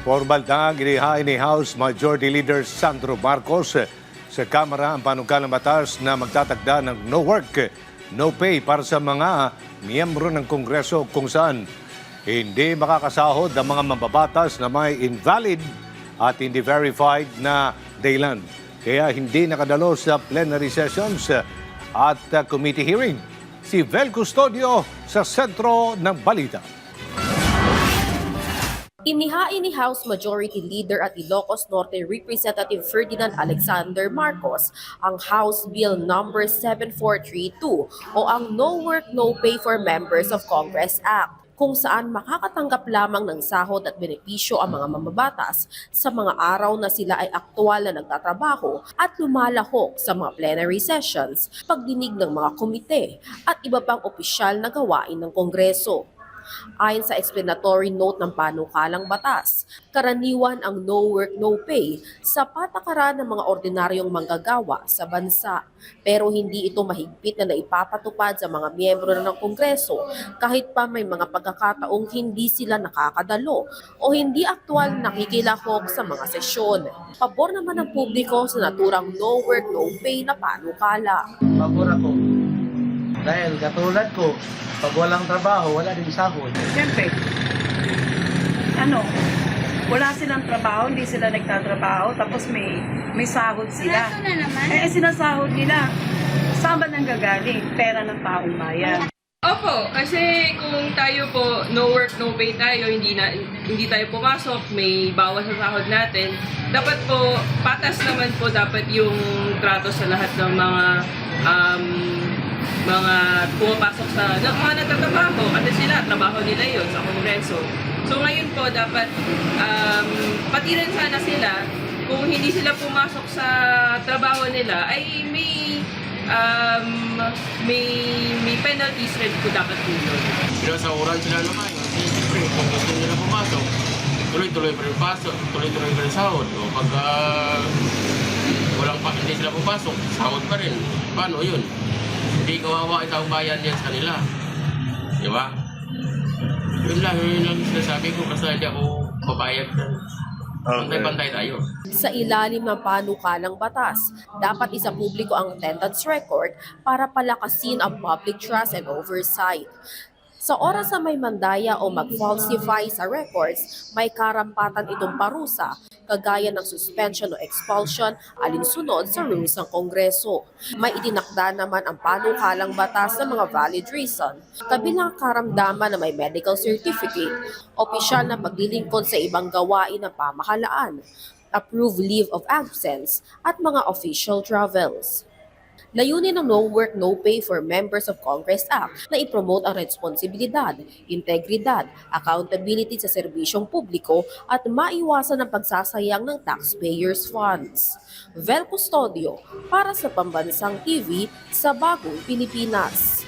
Formal na ginihain ni House Majority Leader Sandro Marcos sa Kamara ang panukalang batas na magtatagda ng no work, no pay para sa mga miyembro ng Kongreso kung saan hindi makakasahod ang mga mambabatas na may invalid at hindi verified na daylan. Kaya hindi nakadalo sa plenary sessions at committee hearing. Si Vel Custodio sa sentro ng balita. Inihain ni House Majority Leader at Ilocos Norte Representative Ferdinand Alexander Marcos ang House Bill No. 7432 o ang No Work No Pay for Members of Congress Act, kung saan makakatanggap lamang ng sahod at benepisyo ang mga mambabatas sa mga araw na sila ay aktwal na nagtatrabaho at lumalahok sa mga plenary sessions, pagdinig ng mga komite at iba pang opisyal na gawain ng Kongreso. Ayon sa explanatory note ng panukalang batas, karaniwan ang no work no pay sa patakaran ng mga ordinaryong manggagawa sa bansa. Pero hindi ito mahigpit na naipapatupad sa mga miyembro ng Kongreso kahit pa may mga pagkakataong hindi sila nakakadalo o hindi aktwal nakikilahok sa mga sesyon. Pabor naman ng publiko sa naturang no work no pay na panukala. Pabor ako. Dahil katulad ko, pag walang trabaho, wala din sahod. Siyempre, wala silang trabaho, hindi sila nagtatrabaho, tapos may sahod sila. Sinasahod nila, saan ba nang gagaling? Pera ng taong bayan. Opo, kasi kung tayo po no work no pay tayo, hindi tayo pumasok, may bawas sa sahod natin, dapat po patas naman po dapat yung trato sa lahat ng mga pumapasok sa mga nagtatrabaho kasi sila, trabaho nila yun sa Kongreso. So ngayon po dapat pati rin sana sila, kung hindi sila pumasok sa trabaho nila ay may penalties rin po dapat tulog. Pinasahuran sila naman. Siyempre, kung gusto nila pumasok, tuloy-tuloy pa rin pasok, tuloy-tuloy pa rin sahod. O pagka hindi sila pumasok, sahod pa rin. Paano yun? Hindi kawawa ang bayan yan sa kanila. Di ba? Yun lang sinasabi ko kasi hindi ako papayag. Pantay-pantay tayo. Sa ilalim ng panukalang batas, dapat isa publiko ang attendance record para palakasin ang public trust and oversight. Sa oras na may mandaya o mag-falsify sa records, may karampatan itong parusa, kagaya ng suspension o expulsion alinsunod sa rules ng Kongreso. May itinakda naman ang panukalang batas sa mga valid reason, kabilang karamdaman na may medical certificate, opisyal na paglilingkod sa ibang gawain ng pamahalaan, approved leave of absence, at mga official travels. Layunin ng No Work No Pay for Members of Congress Act na ipromote ang responsibilidad, integridad, accountability sa serbisyong publiko at maiwasan ang pagsasayang ng taxpayers' funds. Vel Custodio para sa Pambansang TV sa Bagong Pilipinas.